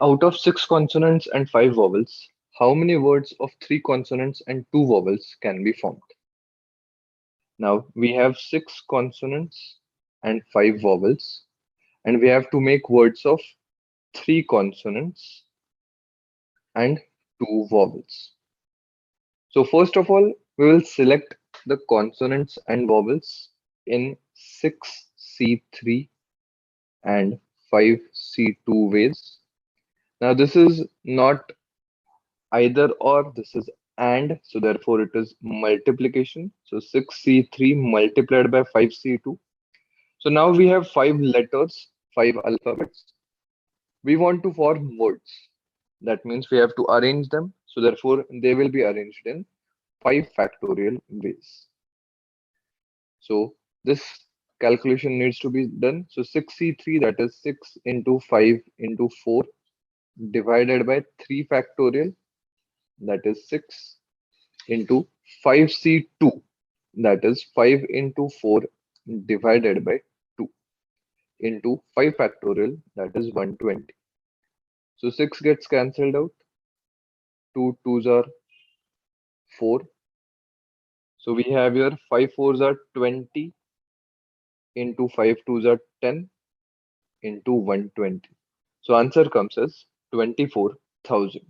Out of 6 consonants and 5 vowels, how many words of 3 consonants and 2 vowels can be formed? Now we have 6 consonants and 5 vowels, and we have to make words of 3 consonants and 2 vowels. So first of all, we will select the consonants and vowels in 6C3 and 5C2 ways. Now this is not either or, this is and, so therefore it is multiplication. So 6C3 multiplied by 5C2. So now we have 5 letters, 5 alphabets. We want to form words. That means we have to arrange them. So therefore they will be arranged in 5 factorial ways. So this calculation needs to be done. So 6C3, that is 6 into 5 into 4, divided by 3 factorial, that is 6 into 5C2, that is 5 into 4 divided by 2, into 5 factorial, that is 120. So 6 gets cancelled out, 2 twos are 4. So we have here 5 fours are 20 into 5 twos are 10 into 120. So answer comes as 24,000.